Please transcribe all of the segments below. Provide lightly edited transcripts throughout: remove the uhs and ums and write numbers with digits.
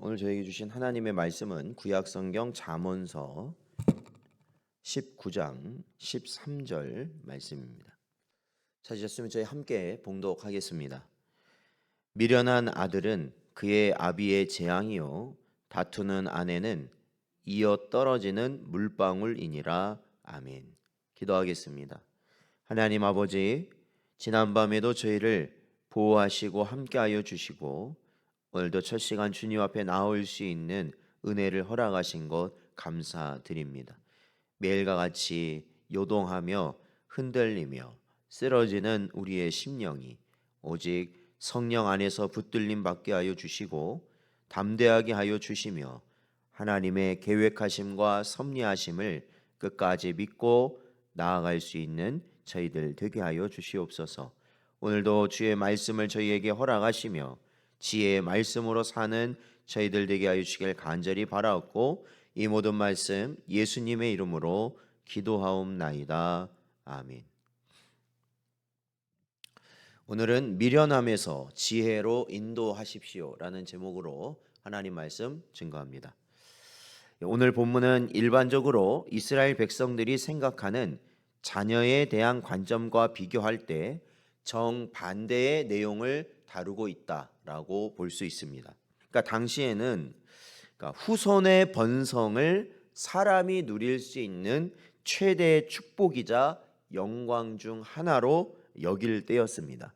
오늘 저에게 주신 하나님의 말씀은 구약성경 잠언서 19장 13절 말씀입니다. 찾으셨으면 저희 함께 봉독하겠습니다. 미련한 아들은 그의 아비의 재앙이요 다투는 아내는 이어 떨어지는 물방울이니라. 아멘. 기도하겠습니다. 하나님 아버지, 지난밤에도 저희를 보호하시고 함께하여 주시고 오늘도 첫 시간 주님 앞에 나올 수 있는 은혜를 허락하신 것 감사드립니다. 매일과 같이 요동하며 흔들리며 쓰러지는 우리의 심령이 오직 성령 안에서 붙들림 받게 하여 주시고 담대하게 하여 주시며 하나님의 계획하심과 섭리하심을 끝까지 믿고 나아갈 수 있는 저희들 되게 하여 주시옵소서. 오늘도 주의 말씀을 저희에게 허락하시며 지혜의 말씀으로 사는 저희들 되게 하여 주시길 간절히 바라옵고 이 모든 말씀 예수님의 이름으로 기도하옵나이다. 아멘. 오늘은 미련함에서 지혜로 인도하십시오라는 제목으로 하나님 말씀 증거합니다. 오늘 본문은 일반적으로 이스라엘 백성들이 생각하는 자녀에 대한 관점과 비교할 때 정반대의 내용을 다루고 있다라고 볼 수 있습니다. 그러니까 당시에는 후손의 번성을 사람이 누릴 수 있는 최대의 축복이자 영광 중 하나로 여길 때였습니다.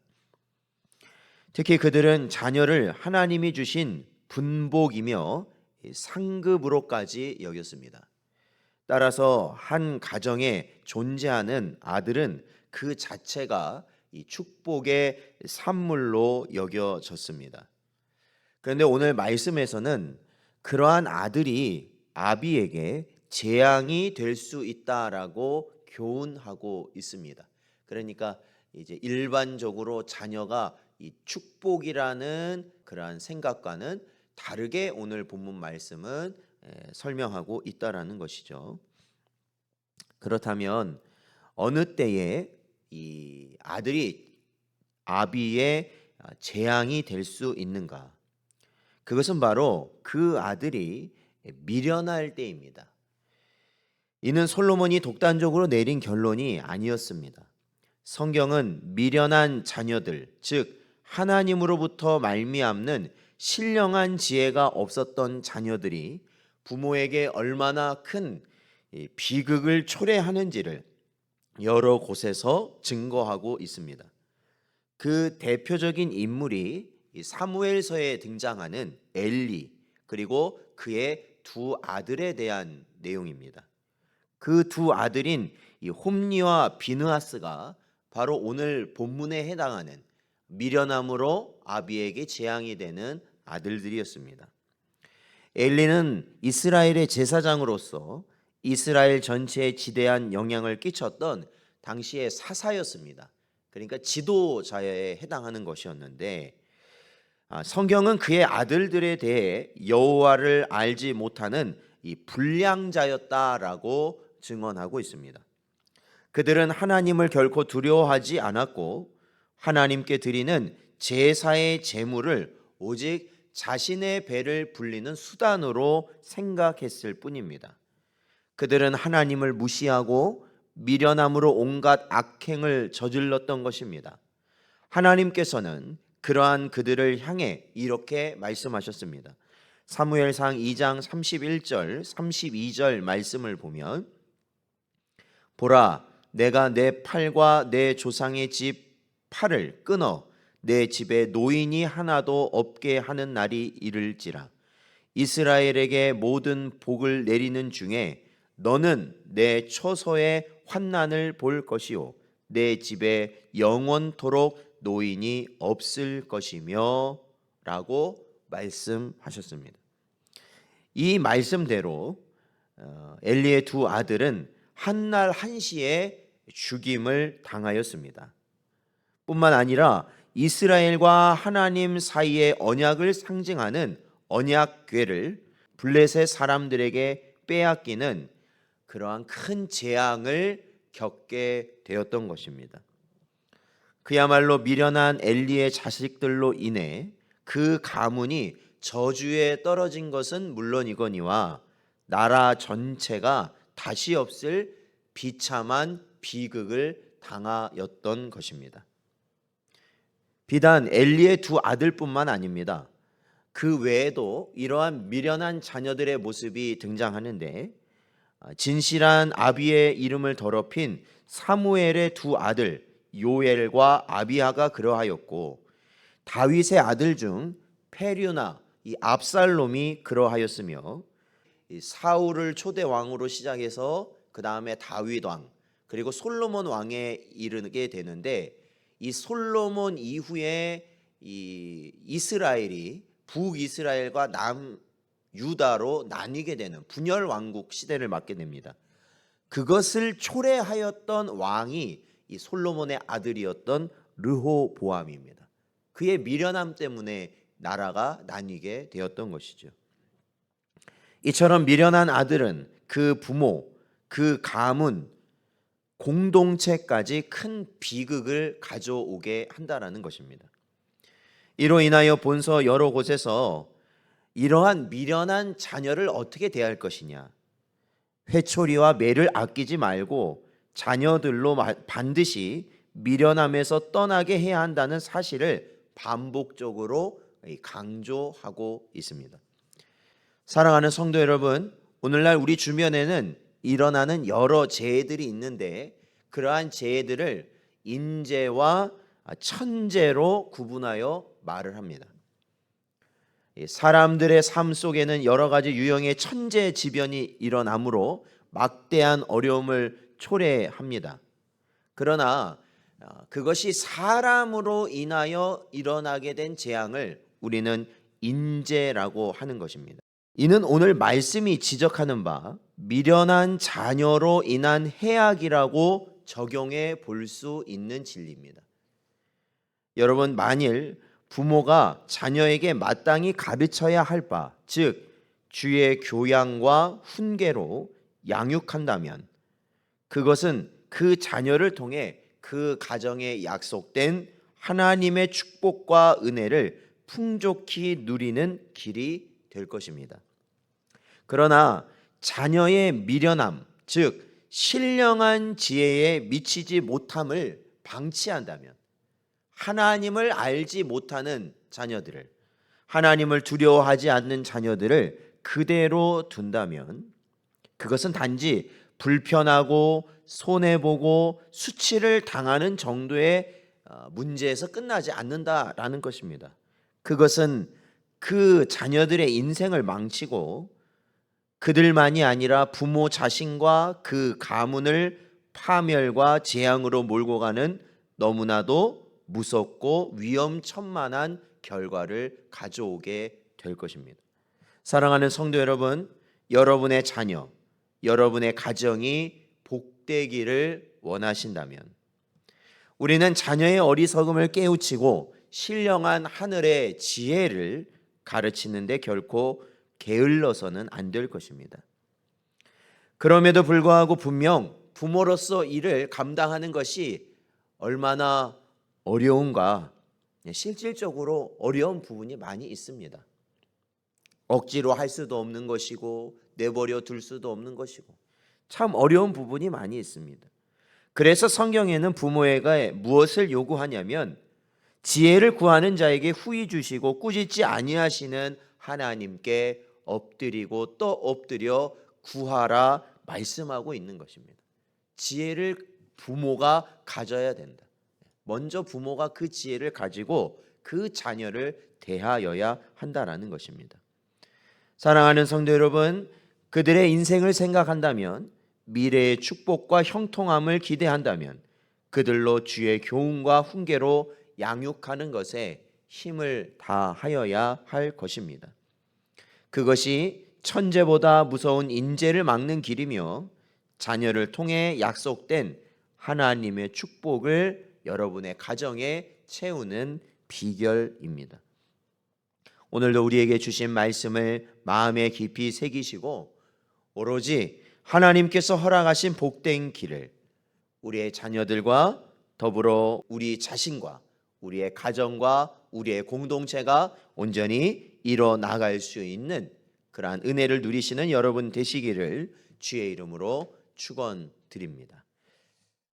특히 그들은 자녀를 하나님이 주신 분복이며 상급으로까지 여겼습니다. 따라서 한 가정에 존재하는 아들은 그 자체가 이 축복의 산물로 여겨졌습니다. 그런데 오늘 말씀에서는 그러한 아들이 아비에게 재앙이 될 수 있다라고 교훈하고 있습니다. 그러니까 이제 일반적으로 자녀가 이 축복이라는 그러한 생각과는 다르게 오늘 본문 말씀은 설명하고 있다라는 것이죠. 그렇다면 어느 때에 이 아들이 아비의 재앙이 될 수 있는가? 그것은 바로 그 아들이 미련할 때입니다. 이는 솔로몬이 독단적으로 내린 결론이 아니었습니다. 성경은 미련한 자녀들, 즉 하나님으로부터 말미암는 신령한 지혜가 없었던 자녀들이 부모에게 얼마나 큰 비극을 초래하는지를 여러 곳에서 증거하고 있습니다. 그 대표적인 인물이 사무엘서에 등장하는 엘리 그리고 그의 두 아들에 대한 내용입니다. 그 두 아들인 이 홈리와 비느하스가 바로 오늘 본문에 해당하는 미련함으로 아비에게 재앙이 되는 아들들이었습니다. 엘리는 이스라엘의 제사장으로서 이스라엘 전체에 지대한 영향을 끼쳤던 당시의 사사였습니다. 그러니까 지도자에 해당하는 것이었는데 성경은 그의 아들들에 대해 여호와를 알지 못하는 이 불량자였다라고 증언하고 있습니다. 그들은 하나님을 결코 두려워하지 않았고 하나님께 드리는 제사의 제물을 오직 자신의 배를 불리는 수단으로 생각했을 뿐입니다. 그들은 하나님을 무시하고 미련함으로 온갖 악행을 저질렀던 것입니다. 하나님께서는 그러한 그들을 향해 이렇게 말씀하셨습니다. 사무엘상 2장 31절 32절 말씀을 보면 보라, 내가 내 팔과 내 조상의 집 팔을 끊어 내 집에 노인이 하나도 없게 하는 날이 이를지라. 이스라엘에게 모든 복을 내리는 중에 너는 내 처소의 환난을 볼 것이요 내 집에 영원토록 노인이 없을 것이며 라고 말씀하셨습니다. 이 말씀대로 엘리의 두 아들은 한날 한시에 죽임을 당하였습니다. 뿐만 아니라 이스라엘과 하나님 사이의 언약을 상징하는 언약궤를 블레셋 사람들에게 빼앗기는 그러한 큰 재앙을 겪게 되었던 것입니다. 그야말로 미련한 엘리의 자식들로 인해 그 가문이 저주에 떨어진 것은 물론이거니와 나라 전체가 다시 없을 비참한 비극을 당하였던 것입니다. 비단 엘리의 두 아들뿐만 아닙니다. 그 외에도 이러한 미련한 자녀들의 모습이 등장하는데, 진실한 아비의 이름을 더럽힌 사무엘의 두 아들 요엘과 아비야가 그러하였고, 다윗의 아들 중 페류나 이 압살롬이 그러하였으며, 사울을 초대 왕으로 시작해서 그 다음에 다윗 왕, 그리고 솔로몬 왕에 이르게 되는데, 이 솔로몬 이후에 이 이스라엘이 북이스라엘과 남유다로 나뉘게 되는 분열 왕국 시대를 맞게 됩니다. 그것을 초래하였던 왕이 이 솔로몬의 아들이었던 르호보암입니다. 그의 미련함 때문에 나라가 나뉘게 되었던 것이죠. 이처럼 미련한 아들은 그 부모, 그 가문, 공동체까지 큰 비극을 가져오게 한다라는 것입니다. 이로 인하여 본서 여러 곳에서 이러한 미련한 자녀를 어떻게 대할 것이냐, 회초리와 매를 아끼지 말고 자녀들로 반드시 미련함에서 떠나게 해야 한다는 사실을 반복적으로 강조하고 있습니다. 사랑하는 성도 여러분, 오늘날 우리 주변에는 일어나는 여러 재해들이 있는데, 그러한 재해들을 인재와 천재로 구분하여 말을 합니다. 사람들의 삶 속에는 여러 가지 유형의 천재지변이 일어나므로 막대한 어려움을 초래합니다. 그러나 그것이 사람으로 인하여 일어나게 된 재앙을 우리는 인재라고 하는 것입니다. 이는 오늘 말씀이 지적하는 바 미련한 자녀로 인한 해악이라고 적용해 볼 수 있는 진리입니다. 여러분, 만일 부모가 자녀에게 마땅히 가르쳐야 할 바, 즉 주의 교양과 훈계로 양육한다면, 그것은 그 자녀를 통해 그 가정에 약속된 하나님의 축복과 은혜를 풍족히 누리는 길이 될 것입니다. 그러나 자녀의 미련함, 즉 신령한 지혜에 미치지 못함을 방치한다면, 하나님을 알지 못하는 자녀들을, 하나님을 두려워하지 않는 자녀들을 그대로 둔다면, 그것은 단지 불편하고 손해보고 수치를 당하는 정도의 문제에서 끝나지 않는다라는 것입니다. 그것은 그 자녀들의 인생을 망치고 그들만이 아니라 부모 자신과 그 가문을 파멸과 재앙으로 몰고 가는 너무나도 무섭고 위험천만한 결과를 가져오게 될 것입니다. 사랑하는 성도 여러분, 여러분의 자녀, 여러분의 가정이 복되기를 원하신다면, 우리는 자녀의 어리석음을 깨우치고 신령한 하늘의 지혜를 가르치는데 결코 게을러서는 안 될 것입니다. 그럼에도 불구하고 분명 부모로서 이를 감당하는 것이 얼마나 어려운가, 실질적으로 어려운 부분이 많이 있습니다. 억지로 할 수도 없는 것이고 내버려 둘 수도 없는 것이고 참 어려운 부분이 많이 있습니다. 그래서 성경에는 부모에게 무엇을 요구하냐면, 지혜를 구하는 자에게 후히 주시고 꾸짖지 아니하시는 하나님께 엎드리고 또 엎드려 구하라 말씀하고 있는 것입니다. 지혜를 부모가 가져야 된다. 먼저 부모가 그 지혜를 가지고 그 자녀를 대하여야 한다라는 것입니다. 사랑하는 성도 여러분, 그들의 인생을 생각한다면, 미래의 축복과 형통함을 기대한다면, 그들로 주의 교훈과 훈계로 양육하는 것에 힘을 다하여야 할 것입니다. 그것이 천재보다 무서운 인재를 막는 길이며, 자녀를 통해 약속된 하나님의 축복을 여러분의 가정에 채우는 비결입니다. 오늘도 우리에게 주신 말씀을 마음에 깊이 새기시고, 오로지 하나님께서 허락하신 복된 길을 우리의 자녀들과 더불어 우리 자신과 우리의 가정과 우리의 공동체가 온전히 이뤄 나갈 수 있는 그러한 은혜를 누리시는 여러분 되시기를 주의 이름으로 축원드립니다.